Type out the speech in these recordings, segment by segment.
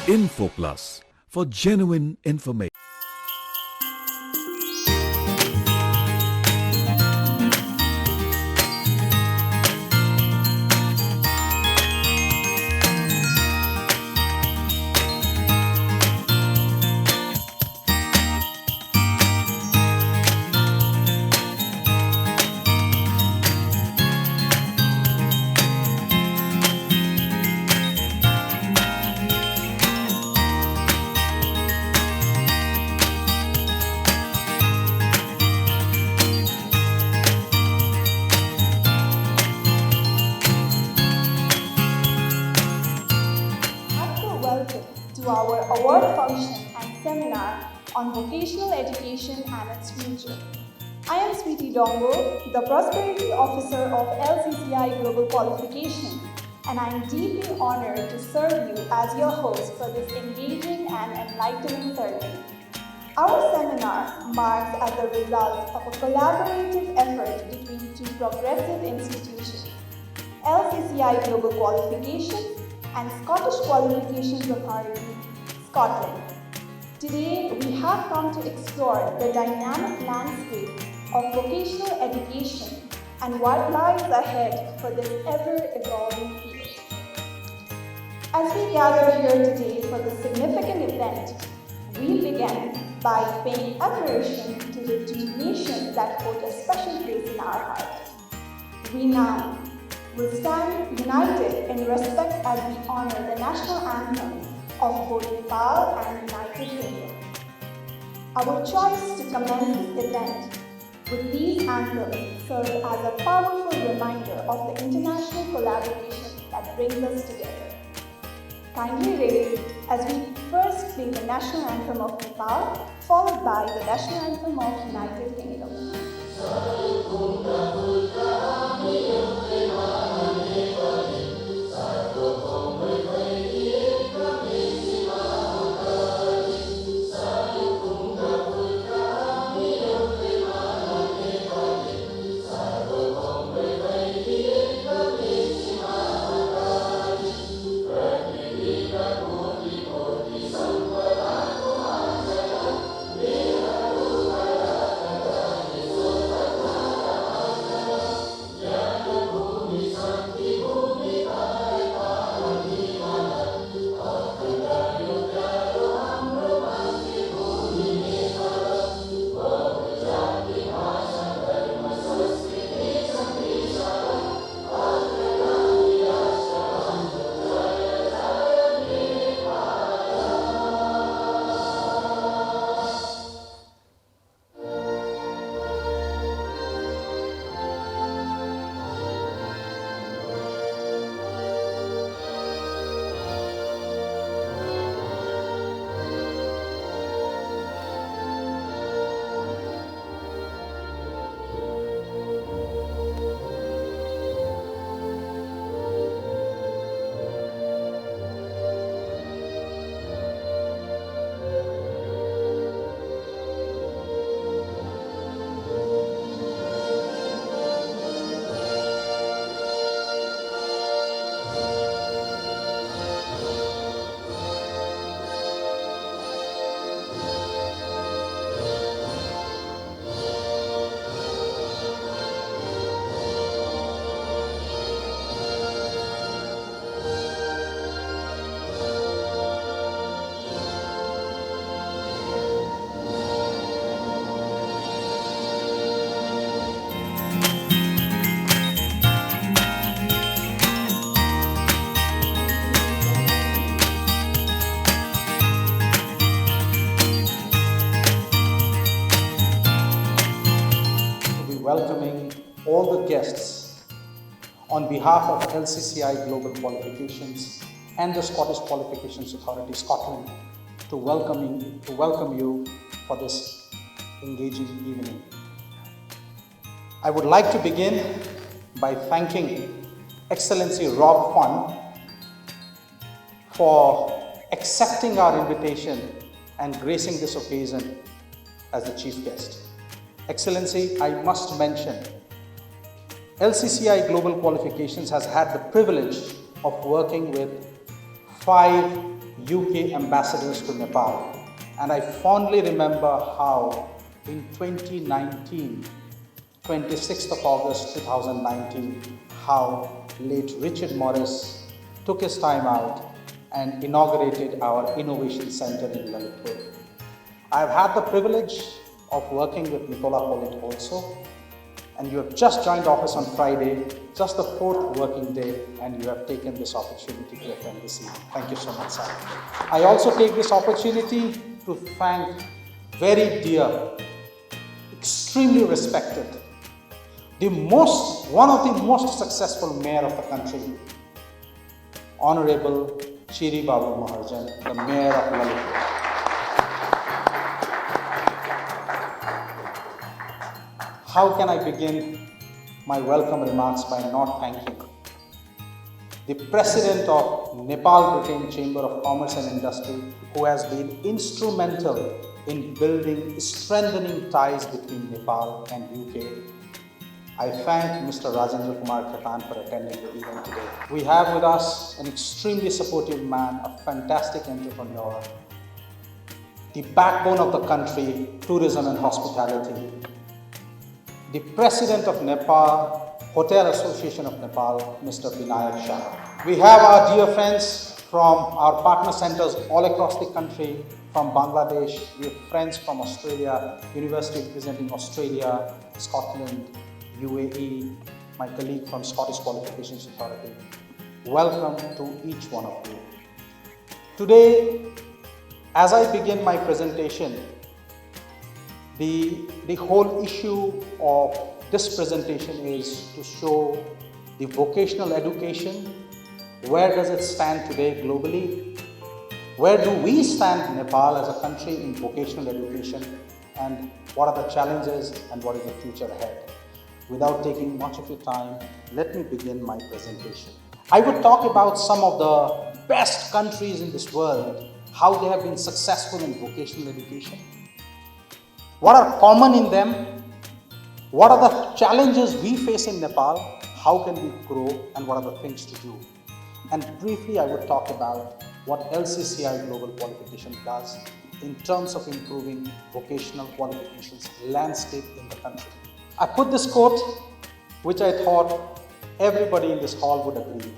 Info Plus for genuine information. Welcome to our award function and seminar on vocational education and its future. I am Sweetie Dongo, the Prosperity Officer of LCCI Global Qualifications, and I am deeply honored to serve you as your host for this engaging and enlightening ceremony. Our seminar marks as a result of a collaborative effort between two progressive institutions, LCCI Global Qualifications and Scottish Qualifications Authority, Scotland. Today, we have come to explore the dynamic landscape of vocational education and what lies ahead for this ever-evolving field. As we gather here today for this significant event, we begin by paying admiration to the two nations that hold a special place in our heart. We now will stand united in respect as we honor the national anthems of both Nepal and United Kingdom. Our choice to commence this event with these anthems serves as a powerful reminder of the international collaboration that brings us together. Kindly raise as we first play the national anthem of Nepal, followed by the national anthem of United Kingdom. Welcoming all the guests on behalf of LCCI Global Qualifications and the Scottish Qualifications Authority, Scotland, to welcome you for this engaging evening. I would like to begin by thanking Excellency Rob Fun for accepting our invitation and gracing this occasion as the chief guest. Excellency, I must mention, LCCI Global Qualifications has had the privilege of working with 5 UK ambassadors to Nepal. And I fondly remember how in 2019, 26th of August 2019, how late Richard Morris took his time out and inaugurated our Innovation Center in Lalitpur. I've had the privilege of working with Nicola Pollitt also, and you have just joined office on Friday, just the 4th working day, and you have taken this opportunity to attend this evening. Thank you so much, sir. I also take this opportunity to thank very dear, extremely respected, one of the most successful mayor of the country, Honorable Chiri Babu Maharjan, the mayor of Lalitpur. How can I begin my welcome remarks by not thanking the President of Nepal Britain Chamber of Commerce and Industry, who has been instrumental in building, strengthening ties between Nepal and UK. I thank Mr. Rajendra Kumar Khaitan for attending the event today. We have with us an extremely supportive man, a fantastic entrepreneur, the backbone of the country, tourism and hospitality, the President of Nepal Hotel Association of Nepal, Mr. Vinayak Shah. We have our dear friends from our partner centers all across the country, from Bangladesh. We have friends from Australia, University representing Australia, Scotland, UAE, my colleague from Scottish Qualifications Authority. Welcome to each one of you. Today, as I begin my presentation, the whole issue of this presentation is to show the vocational education. Where does it stand today globally? Where do we stand in Nepal as a country in vocational education? And what are the challenges and what is the future ahead? Without taking much of your time, let me begin my presentation. I would talk about some of the best countries in this world, how they have been successful in vocational education. What are common in them? What are the challenges we face in Nepal? How can we grow and what are the things to do? And briefly, I would talk about what LCCI Global Qualification does in terms of improving vocational qualifications landscape in the country. I put this quote, which I thought everybody in this hall would agree.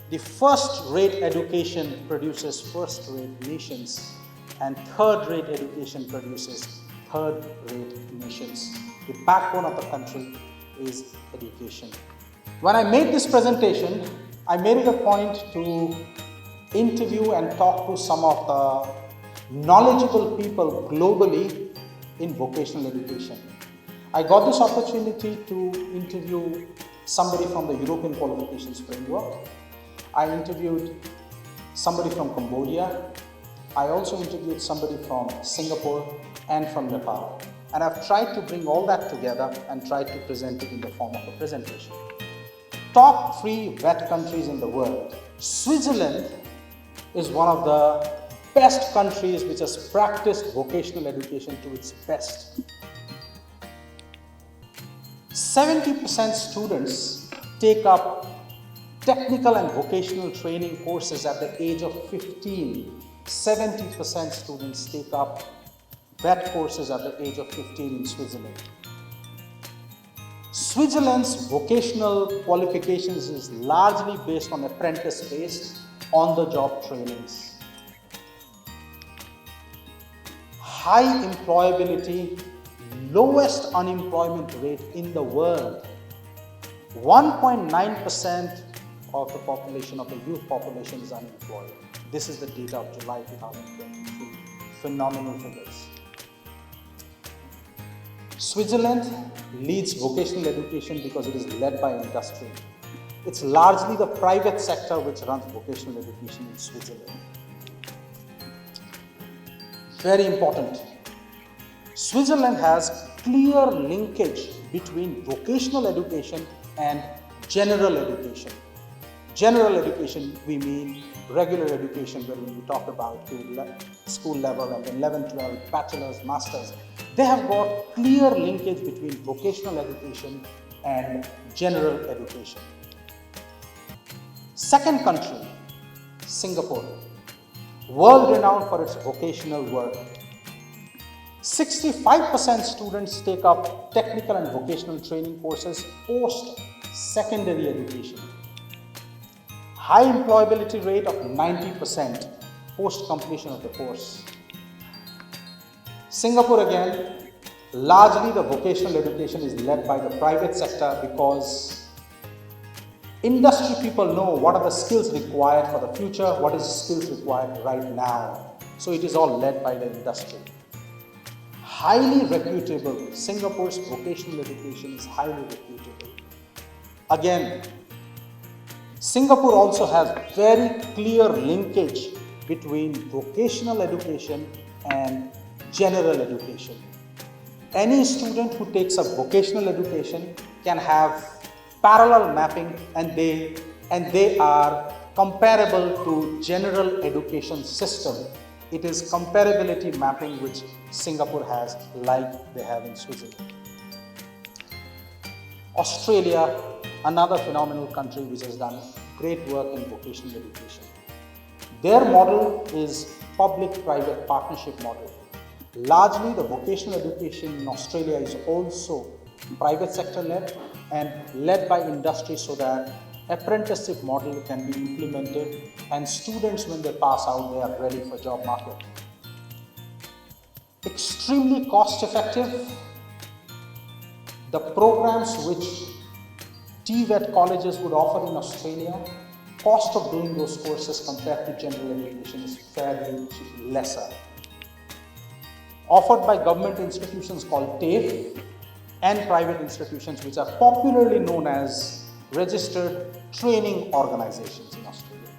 The first-rate education produces first-rate nations, and third-rate education produces third-rate nations. The backbone of the country is education. When I made this presentation, I made it a point to interview and talk to some of the knowledgeable people globally in vocational education. I got this opportunity to interview somebody from the European Qualifications Framework. I interviewed somebody from Cambodia. I also interviewed somebody from Singapore and from Nepal. And I've tried to bring all that together and tried to present it in the form of a presentation. Top 3 VET countries in the world. Switzerland is one of the best countries which has practiced vocational education to its best. 70% students take up technical and vocational training courses at the age of 15. 70% students take up VET courses at the age of 15 in Switzerland. Switzerland's vocational qualifications is largely based on apprentice-based, on-the-job trainings. High employability, lowest unemployment rate in the world. 1.9% of the population, of the youth population, is unemployed. This is the data of July 2023. Phenomenal figures. Switzerland leads vocational education because it is led by industry. It's largely the private sector which runs vocational education in Switzerland. Very important. Switzerland has clear linkage between vocational education and general education. General education, we mean regular education, where we talk about school level and then 11, 12, bachelor's, master's. They have got clear linkage between vocational education and general education. Second country, Singapore. world renowned for its vocational work. 65% students take up technical and vocational training courses post-secondary education. High employability rate of 90% post-completion of the course. Singapore again, largely the vocational education is led by the private sector because industry people know what are the skills required for the future, what is the skills required right now. So it is all led by the industry. Highly reputable, Singapore's vocational education is highly reputable. Again, Singapore also has very clear linkage between vocational education and general education. Any student who takes up vocational education can have parallel mapping and they are comparable to general education system. It is comparability mapping which Singapore has, like they have in Switzerland. Australia, another phenomenal country which has done great work in vocational education. Their model is public-private partnership model. Largely the vocational education in Australia is also private sector led and led by industry so that apprenticeship model can be implemented and students when they pass out they are ready for job market. Extremely cost effective. The programs which TVET colleges would offer in Australia, cost of doing those courses compared to general education is fairly lesser. Offered by government institutions called TAFE and private institutions which are popularly known as registered training organizations in Australia.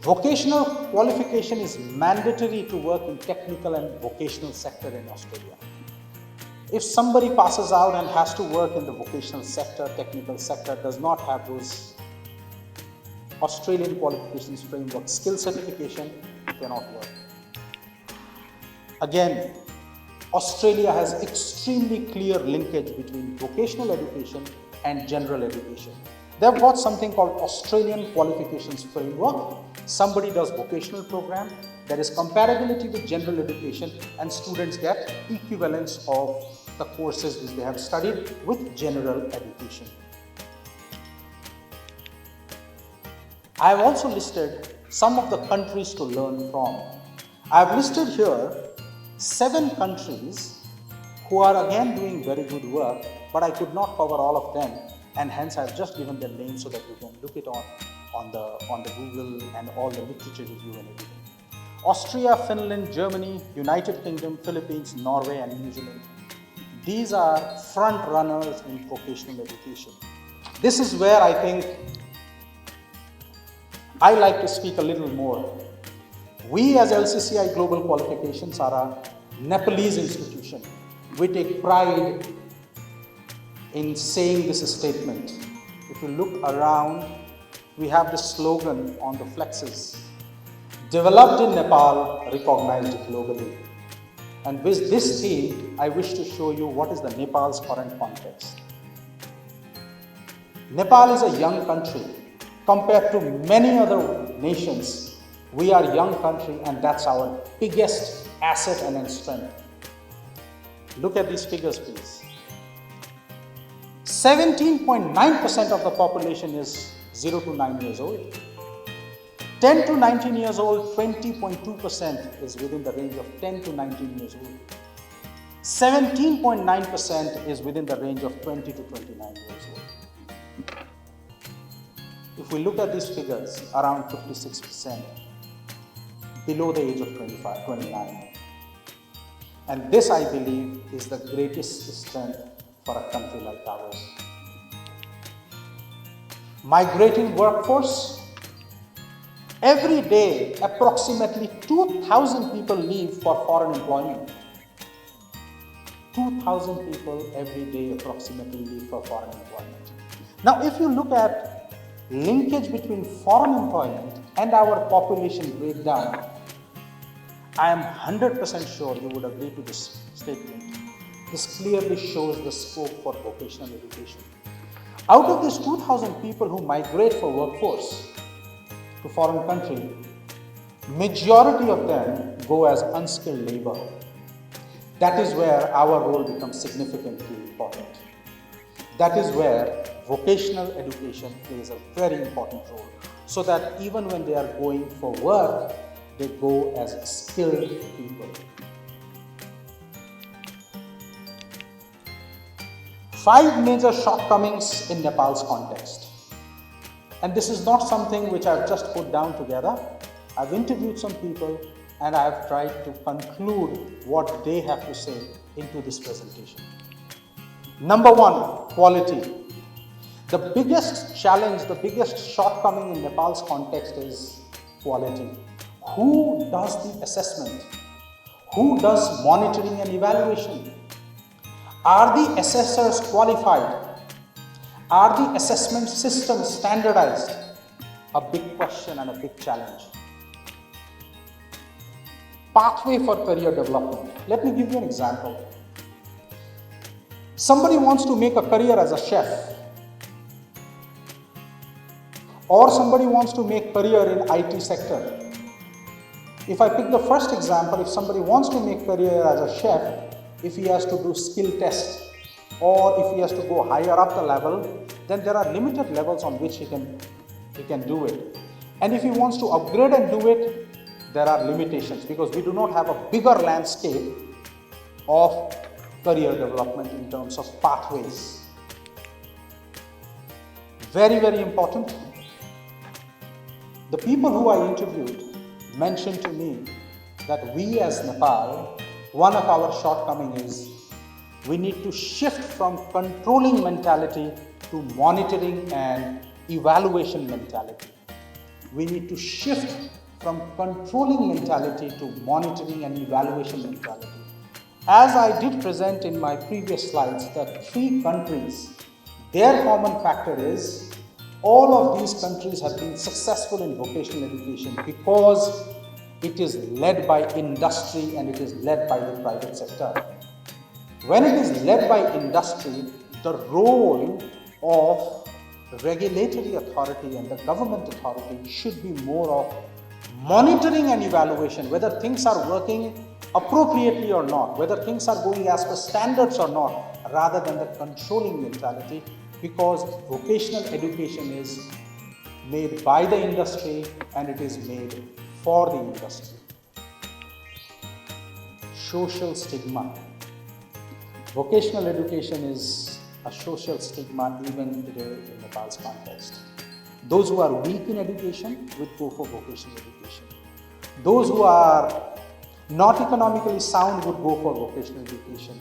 Vocational qualification is mandatory to work in technical and vocational sector in Australia. If somebody passes out and has to work in the vocational sector, technical sector, does not have those Australian qualifications framework skill certification, cannot work. Again, Australia has extremely clear linkage between vocational education and general education. They've got something called Australian Qualifications Framework. Somebody does vocational program, there is comparability with general education and students get equivalence of the courses which they have studied with general education. I have also listed some of the countries to learn from. I have listed here 7 countries who are again doing very good work, but I could not cover all of them, and hence I have just given their names so that you can look it on the Google and all the literature review and everything. Austria, Finland, Germany, United Kingdom, Philippines, Norway and New Zealand. These are front runners in vocational education. This is where I think I like to speak a little more. We as LCCI Global Qualifications are a Nepalese institution. We take pride in saying this statement. If you look around, we have the slogan on the flexes. Developed in Nepal, recognized globally. And with this theme, I wish to show you what is the Nepal's current context. Nepal is a young country. Compared to many other nations, we are a young country and that's our biggest asset and strength. Look at these figures, please. 17.9% of the population is 0 to 9 years old. 10 to 19 years old, 20.2% is within the range of 10 to 19 years old. 17.9% is within the range of 20 to 29 years old. If we look at these figures, around 56% below the age of 25, 29. And this, I believe, is the greatest strength for a country like ours. Migrating workforce. Every day, approximately 2,000 people leave for foreign employment. 2,000 people every day approximately leave for foreign employment. Now, if you look at linkage between foreign employment and our population breakdown, I am 100% sure you would agree to this statement. This clearly shows the scope for vocational education. Out of these 2,000 people who migrate for workforce to foreign country, Majority of them go as unskilled labor. That is where our role becomes significantly important. That is where vocational education plays a very important role, so that even when they are going for work, they go as skilled people. 5 major shortcomings in Nepal's context. And this is not something which I've just put down together. I've interviewed some people and I've tried to conclude what they have to say into this presentation. Number one, quality. The biggest challenge, the biggest shortcoming in Nepal's context is quality. Who does the assessment? Who does monitoring and evaluation? Are the assessors qualified? Are the assessment systems standardized? A big question and a big challenge. Pathway for career development. Let me give you an example. Somebody wants to make a career as a chef, or somebody wants to make career in IT sector. If I pick the first example, if somebody wants to make career as a chef, if he has to do skill test, or if he has to go higher up the level, then there are limited levels on which he can do it. And if he wants to upgrade and do it, there are limitations, because we do not have a bigger landscape of career development in terms of pathways. Very, very important. The people who I interviewed mentioned to me that we as Nepal, one of our shortcomings is we need to shift from controlling mentality to monitoring and evaluation mentality. We need to shift from controlling mentality to monitoring and evaluation mentality. As I did present in my previous slides, the 3 countries, their common factor is all of these countries have been successful in vocational education because it is led by industry and it is led by the private sector. When it is led by industry, the role of regulatory authority and the government authority should be more of monitoring and evaluation, whether things are working appropriately or not, whether things are going as per standards or not, rather than the controlling mentality, because vocational education is made by the industry and it is made for the industry. Social stigma. Vocational education is a social stigma even today in Nepal's context. Those who are weak in education would go for vocational education. Those who are not economically sound would go for vocational education.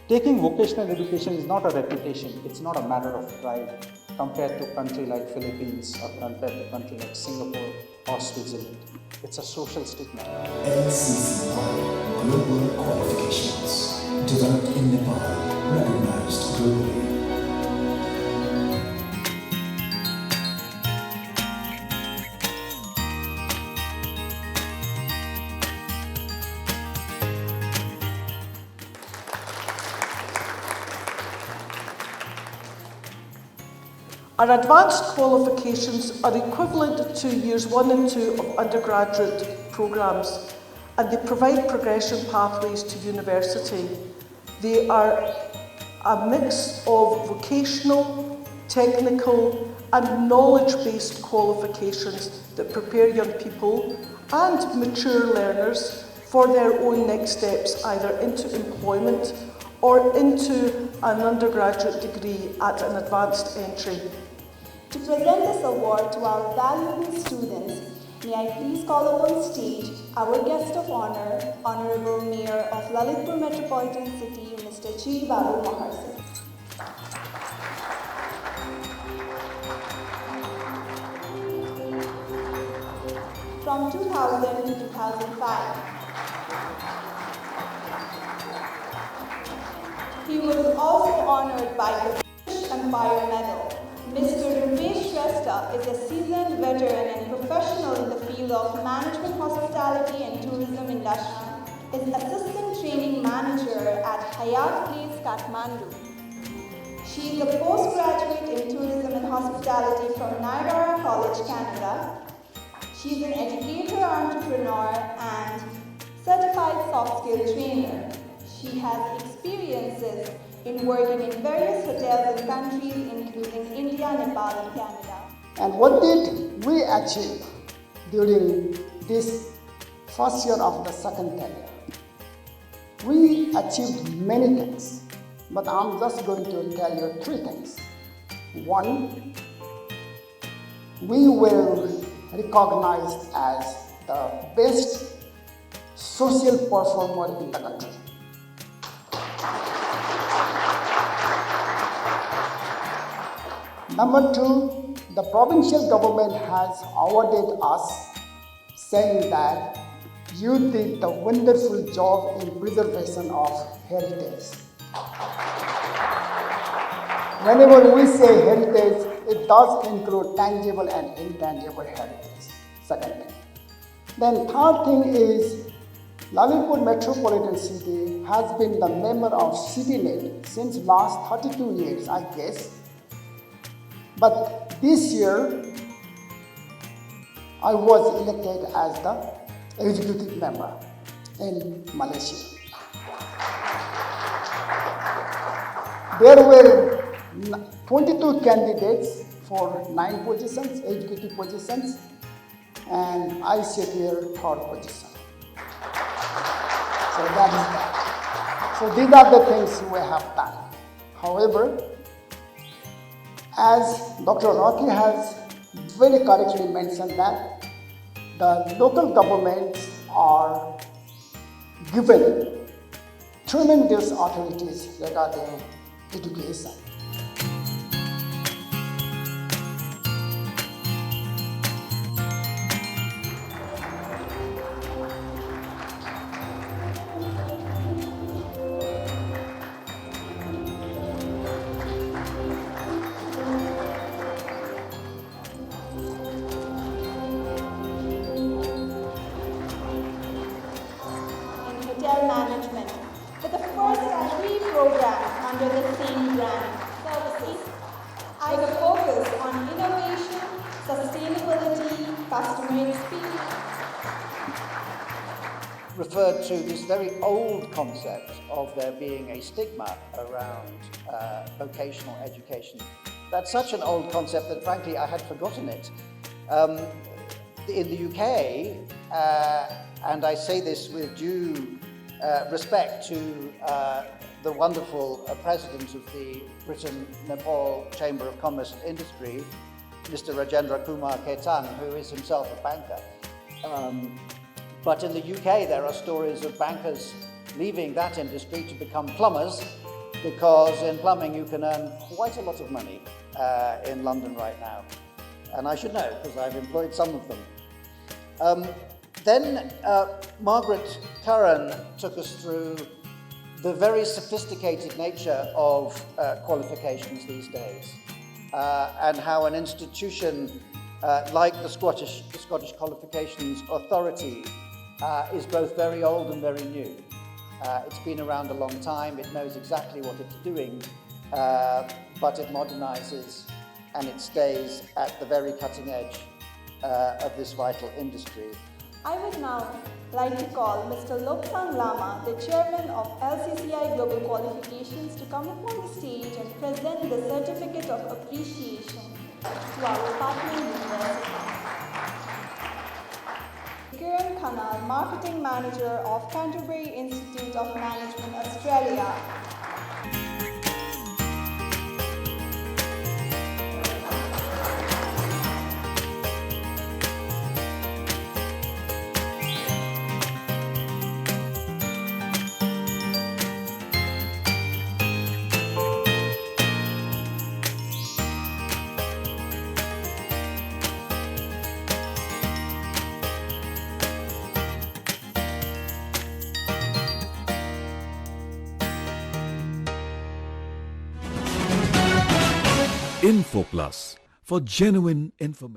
Taking vocational education is not a reputation, it's not a matter of pride compared to a country like Philippines or compared to a country like Singapore or Switzerland. It's a social stigma. LCCI Global Qualifications, developed in Nepal, recognized globally. Our advanced qualifications are equivalent to years 1 and 2 of undergraduate programmes, and they provide progression pathways to university. They are a mix of vocational, technical and knowledge-based qualifications that prepare young people and mature learners for their own next steps, either into employment or into an undergraduate degree at an advanced entry. To present this award to our valuable students, may I please call upon stage our guest of honor, Honorable Mayor of Lalitpur Metropolitan City, Mr. Chiri Babu Maharse. From 2000 to 2005, he was also honored by the British Empire Medal. Mr. Rupesh Shrestha is a seasoned veteran and professional in the field of management, hospitality and tourism industry. Is assistant training manager at Hyatt Place, Kathmandu. She is a postgraduate in tourism and hospitality from Niagara College, Canada. She is an educator entrepreneur and certified soft skill trainer. She has experiences in working in various hotels in countries including India, Nepal, and Canada. And what did we achieve during this first year of the second tenure? We achieved many things, but I'm just going to tell you 3 things. One, we were recognized as the best social performer in the country. Number 2, the provincial government has awarded us, saying that you did the wonderful job in preservation of heritage. Whenever we say heritage, it does include tangible and intangible heritage. Second thing. Then third thing is, Lalipur Metropolitan City has been the member of CityNet since last 32 years, I guess. But this year, I was elected as the executive member in Malaysia. There were 22 candidates for 9 positions, executive positions, and I sit here 3rd position. So that is that. So these are the things we have done. However, as Dr. Rocky has very correctly mentioned that the local governments are given tremendous authorities regarding education. Hotel management with the first 3 programs under the same brand services. I will focus on innovation, sustainability, customer experience. Referred to this very old concept of there being a stigma around vocational education. That's such an old concept that frankly I had forgotten it. In the UK, and I say this with due respect to the wonderful president of the Britain-Nepal Chamber of Commerce and Industry, Mr. Rajendra Kumar Ketan, who is himself a banker. But in the UK, there are stories of bankers leaving that industry to become plumbers, because in plumbing you can earn quite a lot of money in London right now. And I should know, because I've employed some of them. Then Margaret Curran took us through the very sophisticated nature of qualifications these days, and how an institution like the Scottish Qualifications Authority is both very old and very new. It's been around a long time, it knows exactly what it's doing, but it modernizes and it stays at the very cutting edge of this vital industry. I would now like to call Mr. Lobsang Lama, the chairman of LCCI Global Qualifications, to come upon the stage and present the Certificate of Appreciation to our partner universities. Kiran Khanal, Marketing Manager of Canterbury Institute of Management, Australia. Info Plus for genuine information.